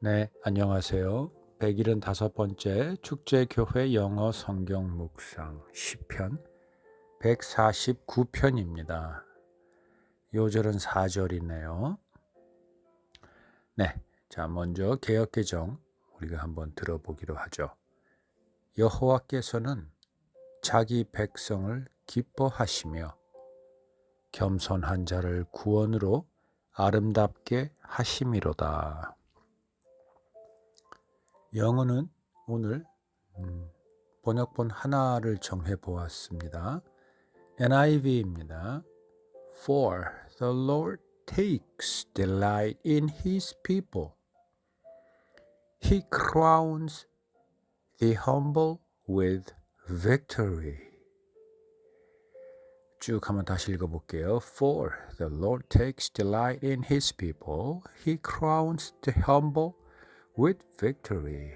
네, 안녕하세요. 175번째 축제교회 영어 성경 묵상 시편 149편입니다. 요절은 4절이네요. 네, 자 먼저 개역개정 우리가 한번 들어보기로 하죠. 여호와께서는 자기 백성을 기뻐하시며 겸손한 자를 구원으로 아름답게 하심이로다. 영어는 오늘 번역본 하나를 정해 보았습니다. NIV입니다. For the Lord takes delight in his people. He crowns the humble with victory. 쭉 한번 다시 읽어볼게요. For the Lord takes delight in his people. He crowns the humble with victory.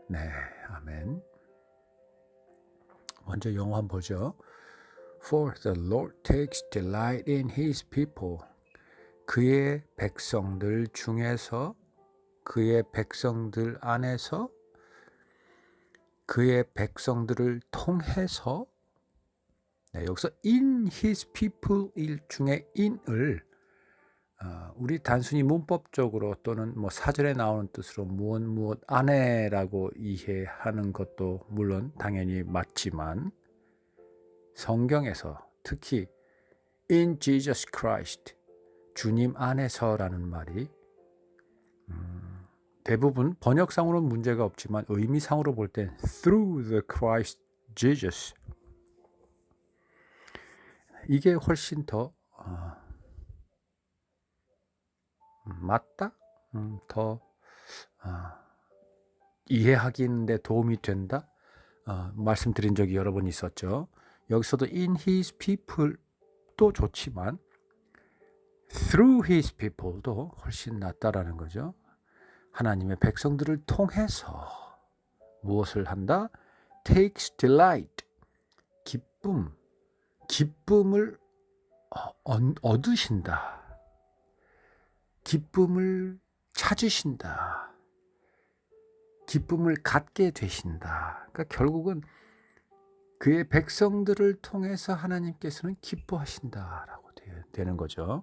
네, 아멘. 먼저 영어 한번 보죠. For the Lord takes delight in his people. 그의 백성들 중에서, 그의 백성들 안에서, 그의 백성들을 통해서, 네, 여기서 in his people 일 중에 in을 우리 단순히 문법적으로 또는 뭐 사전에 나오는 뜻으로 무엇 안에라고 이해하는 것도 물론 당연히 맞지만 성경에서 특히 in Jesus Christ 주님 안에서라는 말이 대부분 번역상으로는 문제가 없지만 의미상으로 볼 땐 through the Christ Jesus 이게 훨씬 더 맞다? 더 이해하기에 도움이 된다? 말씀드린 적이 여러 번 있었죠. 여기서도 in his people도 좋지만 through his people도 훨씬 낫다라는 거죠. 하나님의 백성들을 통해서 무엇을 한다? takes delight, 기쁨을 얻으신다. 기쁨을 찾으신다. 기쁨을 갖게 되신다. 그러니까 결국은 그의 백성들을 통해서 하나님께서는 기뻐하신다라고 되는 거죠.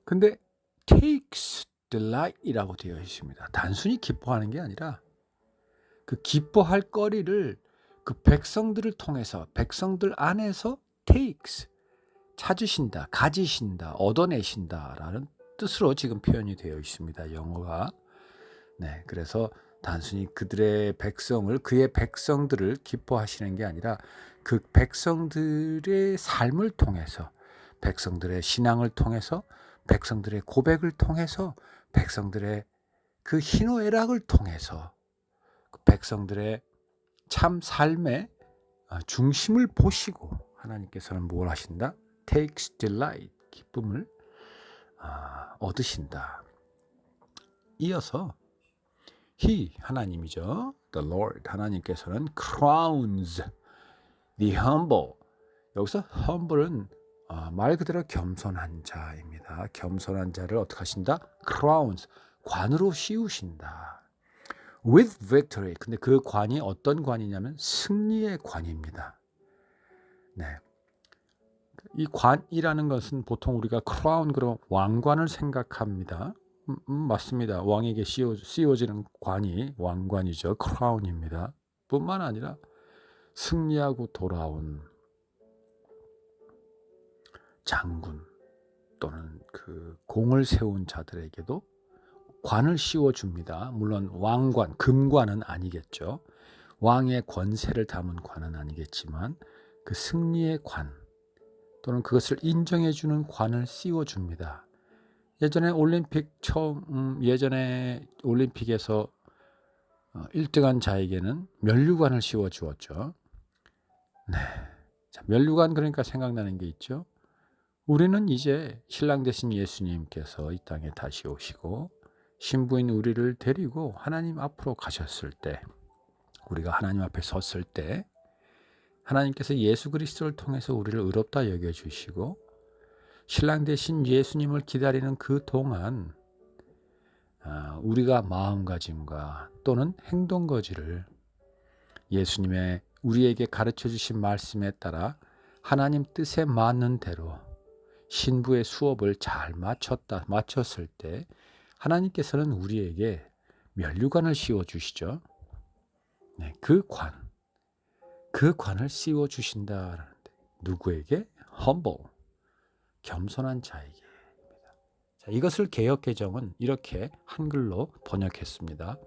근데 takes delight이라고 되어 있습니다. 단순히 기뻐하는 게 아니라 그 기뻐할 거리를 그 백성들을 통해서 백성들 안에서 takes 찾으신다, 가지신다, 얻어내신다라는 뜻으로 지금 표현이 되어 있습니다. 영어가. 네, 그래서 단순히 그들의 백성을 그의 백성들을 기뻐하시는 게 아니라 그 백성들의 삶을 통해서 백성들의 신앙을 통해서 백성들의 고백을 통해서 백성들의 그 희노애락을 통해서 그 백성들의 참 삶의 중심을 보시고 하나님께서는 뭘 하신다? takes delight, 기쁨을 얻으신다. 이어서 He, 하나님이죠. The Lord, 하나님께서는 crowns the humble. 여기서 humble은 말 그대로 겸손한 자입니다. 겸손한 자를 어떻게 하신다? crowns, 관으로 씌우신다. with victory. 근데 그 관이 어떤 관이냐면 승리의 관입니다. 네. 이 관이라는 것은 보통 우리가 크라운 그럼 왕관을 생각합니다. 맞습니다. 왕에게 씌워지는 관이 왕관이죠. 크라운입니다. 뿐만 아니라 승리하고 돌아온 장군 또는 그 공을 세운 자들에게도 관을 씌워줍니다. 물론 왕관, 금관은 아니겠죠. 왕의 권세를 담은 관은 아니겠지만 그 승리의 관 또는 그것을 인정해주는 관을 씌워줍니다. 예전에 올림픽에서 1등한 자에게는 면류관을 씌워주었죠. 네, 자, 면류관 그러니까 생각나는 게 있죠. 우리는 이제 신랑 되신 예수님께서 이 땅에 다시 오시고 신부인 우리를 데리고 하나님 앞으로 가셨을 때 우리가 하나님 앞에 섰을 때 하나님께서 예수 그리스도를 통해서 우리를 의롭다 여겨주시고 신랑 되신 예수님을 기다리는 그 동안 우리가 마음가짐과 또는 행동거지를 예수님의 우리에게 가르쳐 주신 말씀에 따라 하나님 뜻에 맞는 대로 신부의 수업을 잘 마쳤을 때 하나님께서는 우리에게 면류관을 씌워 주시죠. 네, 그 관을 씌워 주신다라는데 누구에게? humble, 겸손한 자에게. 자, 이것을 개역개정은 이렇게 한글로 번역했습니다.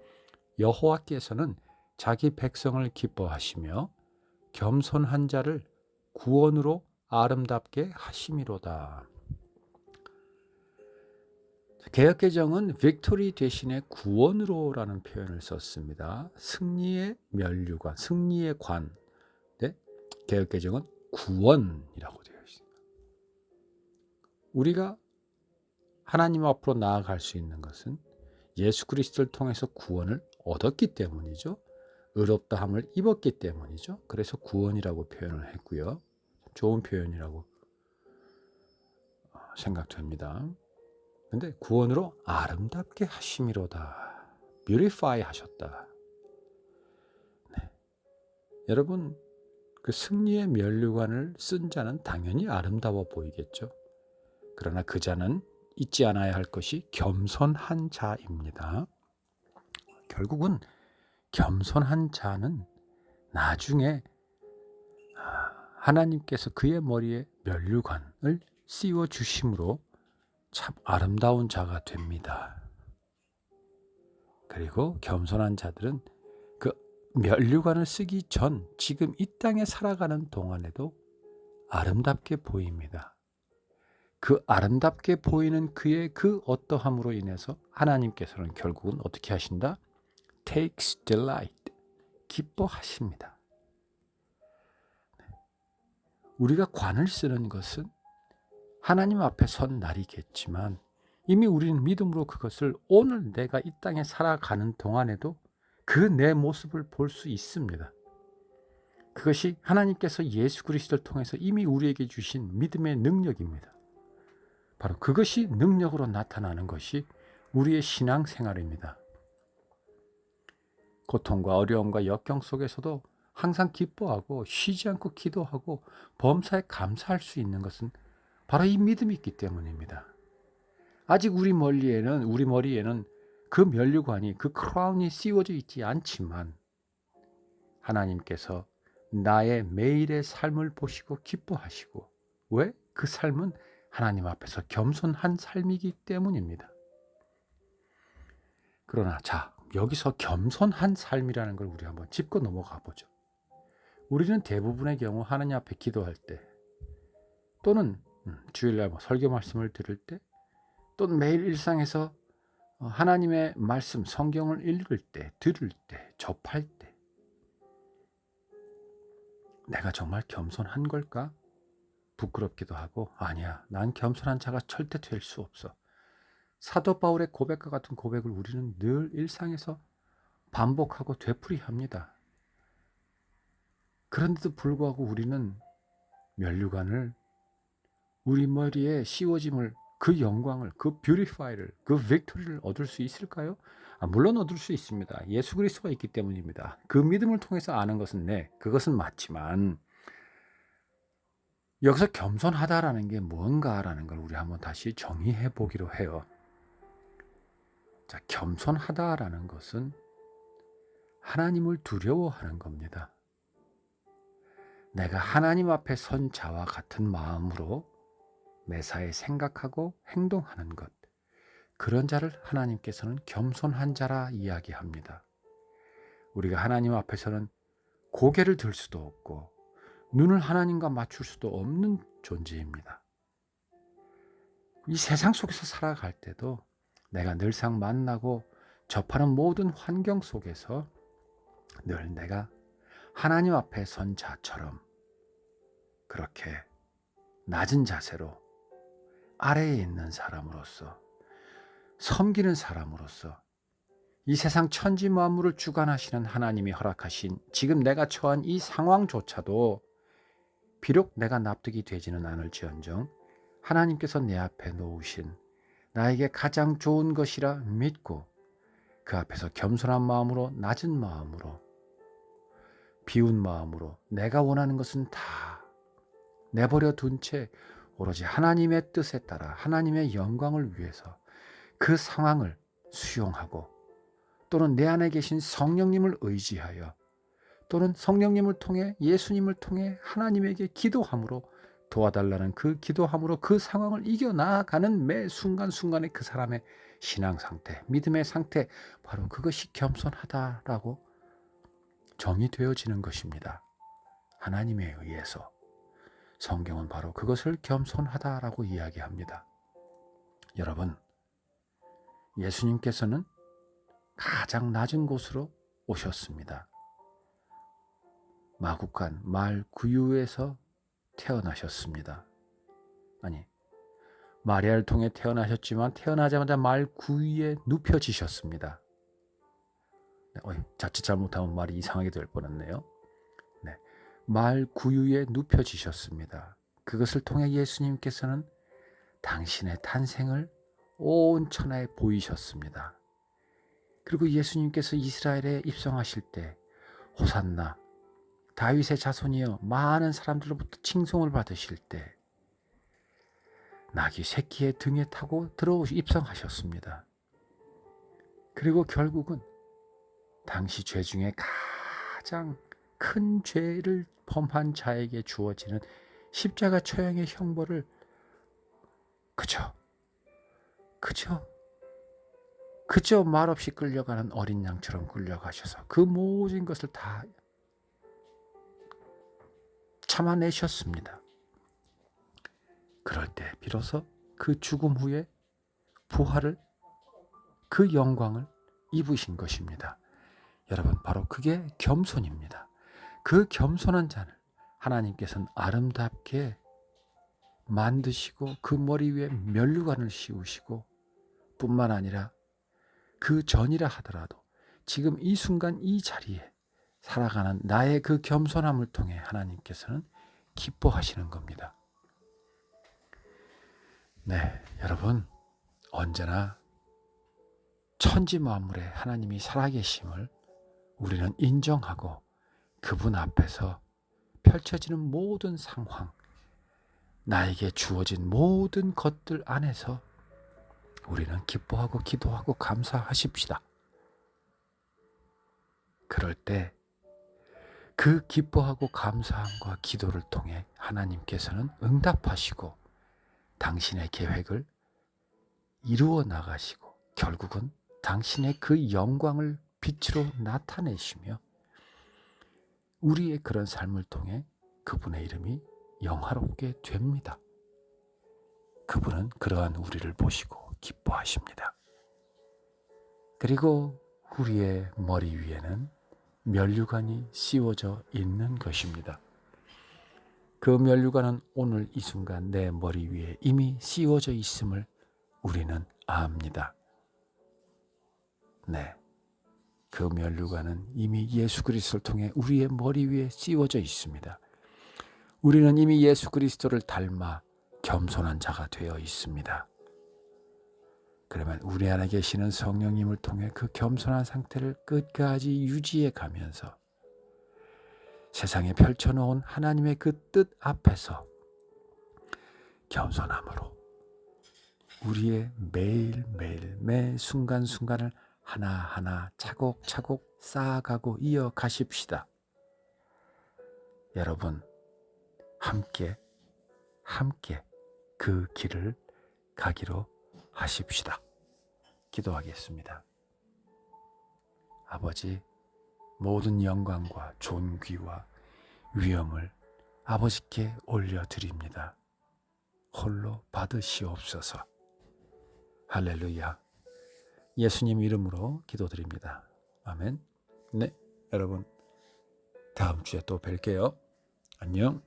여호와께서는 자기 백성을 기뻐하시며 겸손한 자를 구원으로 아름답게 하심이로다. 개역개정은 victory 대신에 구원으로라는 표현을 썼습니다. 승리의 면류관, 승리의 관. 네? 개역개정은 구원이라고 되어 있습니다. 우리가 하나님 앞으로 나아갈 수 있는 것은 예수 그리스도를 통해서 구원을 얻었기 때문이죠. 의롭다함을 입었기 때문이죠. 그래서 구원이라고 표현을 했고요. 좋은 표현이라고 생각됩니다. 근데 구원으로 아름답게 하심이로다. beautify 하셨다. 네. 여러분, 그 승리의 면류관을 쓴 자는 당연히 아름다워 보이겠죠. 그러나 그 자는 잊지 않아야 할 것이 겸손한 자입니다. 결국은 겸손한 자는 나중에 하나님께서 그의 머리에 면류관을 씌워 주심으로 참 아름다운 자가 됩니다. 그리고 겸손한 자들은 그 면류관을 쓰기 전 지금 이 땅에 살아가는 동안에도 아름답게 보입니다. 그 아름답게 보이는 그의 그 어떠함으로 인해서 하나님께서는 결국은 어떻게 하신다? takes delight, 기뻐하십니다. 우리가 관을 쓰는 것은 하나님 앞에 선 날이겠지만 이미 우리는 믿음으로 그것을 오늘 내가 이 땅에 살아가는 동안에도 그 내 모습을 볼 수 있습니다. 그것이 하나님께서 예수 그리스도를 통해서 이미 우리에게 주신 믿음의 능력입니다. 바로 그것이 능력으로 나타나는 것이 우리의 신앙생활입니다. 고통과 어려움과 역경 속에서도 항상 기뻐하고 쉬지 않고 기도하고 범사에 감사할 수 있는 것은 바로 이 믿음이 있기 때문입니다. 아직 우리 머리에는 그 면류관이, 그 크라운이 씌워져 있지 않지만 하나님께서 나의 매일의 삶을 보시고 기뻐하시고, 왜? 그 삶은 하나님 앞에서 겸손한 삶이기 때문입니다. 그러나 여기서 겸손한 삶이라는 걸 우리 한번 짚고 넘어가 보죠. 우리는 대부분의 경우 하나님 앞에 기도할 때 또는 주일날 설교 말씀을 들을 때 또는 매일 일상에서 하나님의 말씀, 성경을 읽을 때, 들을 때, 접할 때 내가 정말 겸손한 걸까? 부끄럽기도 하고 아니야, 난 겸손한 자가 절대 될 수 없어. 사도 바울의 고백과 같은 고백을 우리는 늘 일상에서 반복하고 되풀이합니다. 그런데도 불구하고 우리는 면류관을 우리 머리에 씌워짐을, 그 영광을, 그 뷰티파이를, 그 빅토리를 얻을 수 있을까요? 물론 얻을 수 있습니다. 예수 그리스도가 있기 때문입니다. 그 믿음을 통해서 아는 것은 그것은 맞지만 여기서 겸손하다라는 게 뭔가라는 걸 우리 한번 다시 정의해 보기로 해요. 자, 겸손하다라는 것은 하나님을 두려워하는 겁니다. 내가 하나님 앞에 선 자와 같은 마음으로 매사에 생각하고 행동하는 것, 그런 자를 하나님께서는 겸손한 자라 이야기합니다. 우리가 하나님 앞에서는 고개를 들 수도 없고 눈을 하나님과 맞출 수도 없는 존재입니다. 이 세상 속에서 살아갈 때도 내가 늘상 만나고 접하는 모든 환경 속에서 늘 내가 하나님 앞에 선 자처럼 그렇게 낮은 자세로 아래에 있는 사람으로서, 섬기는 사람으로서 이 세상 천지 만물을 주관하시는 하나님이 허락하신 지금 내가 처한 이 상황조차도 비록 내가 납득이 되지는 않을지언정 하나님께서 내 앞에 놓으신 나에게 가장 좋은 것이라 믿고 그 앞에서 겸손한 마음으로, 낮은 마음으로, 비운 마음으로 내가 원하는 것은 다 내버려 둔 채 오로지 하나님의 뜻에 따라 하나님의 영광을 위해서 그 상황을 수용하고, 또는 내 안에 계신 성령님을 의지하여, 또는 성령님을 통해, 예수님을 통해 하나님에게 기도함으로, 도와달라는 그 기도함으로 그 상황을 이겨나가는 매 순간순간의 그 사람의 신앙 상태, 믿음의 상태, 바로 그것이 겸손하다라고 정의되어지는 것입니다. 하나님에 의해서. 성경은 바로 그것을 겸손하다라고 이야기합니다. 여러분, 예수님께서는 가장 낮은 곳으로 오셨습니다. 마구간 말 구유에서 태어나셨습니다. 아니, 마리아를 통해 태어나셨지만 태어나자마자 말 구유에 눕혀지셨습니다. 자칫 잘못하면 말이 이상하게 될 뻔했네요. 네, 말 구유에 눕혀지셨습니다. 그것을 통해 예수님께서는 당신의 탄생을 온 천하에 보이셨습니다. 그리고 예수님께서 이스라엘에 입성하실 때 호산나 다윗의 자손이여 많은 사람들로부터 칭송을 받으실 때 낙이 새끼의 등에 타고 입성하셨습니다. 그리고 결국은 당시 죄 중에 가장 큰 죄를 범한 자에게 주어지는 십자가 처형의 형벌을 그저 말없이 끌려가는 어린 양처럼 끌려가셔서 그 모든 것을 다 참아내셨습니다. 그럴 때 비로소 그 죽음 후에 부활을, 그 영광을 입으신 것입니다. 여러분, 바로 그게 겸손입니다. 그 겸손한 자를 하나님께서는 아름답게 만드시고 그 머리 위에 면류관을 씌우시고, 뿐만 아니라 그 전이라 하더라도 지금 이 순간 이 자리에 살아가는 나의 그 겸손함을 통해 하나님께서는 기뻐하시는 겁니다. 네, 여러분, 언제나 천지 만물에 하나님이 살아계심을 우리는 인정하고 그분 앞에서 펼쳐지는 모든 상황, 나에게 주어진 모든 것들 안에서 우리는 기뻐하고 기도하고 감사하십시다. 그럴 때 그 기뻐하고 감사함과 기도를 통해 하나님께서는 응답하시고 당신의 계획을 이루어 나가시고 결국은 당신의 그 영광을 빛으로 나타내시며 우리의 그런 삶을 통해 그분의 이름이 영화롭게 됩니다. 그분은 그러한 우리를 보시고 기뻐하십니다. 그리고 우리의 머리 위에는 면류관이 씌워져 있는 것입니다. 그 면류관은 오늘 이 순간 내 머리 위에 이미 씌워져 있음을 우리는 압니다. 네, 그 면류관은 이미 예수 그리스도를 통해 우리의 머리 위에 씌워져 있습니다. 우리는 이미 예수 그리스도를 닮아 겸손한 자가 되어 있습니다. 그러면 우리 안에 계시는 성령님을 통해 그 겸손한 상태를 끝까지 유지해 가면서 세상에 펼쳐놓은 하나님의 그 뜻 앞에서 겸손함으로 우리의 매일매일 매 순간순간을 하나하나 차곡차곡 쌓아가고 이어가십시다. 여러분, 함께 그 길을 가기로 하십시다. 기도하겠습니다. 아버지, 모든 영광과 존귀와 위엄을 아버지께 올려드립니다. 홀로 받으시옵소서. 할렐루야. 예수님 이름으로 기도드립니다. 아멘. 네, 여러분, 다음 주에 또 뵐게요. 안녕.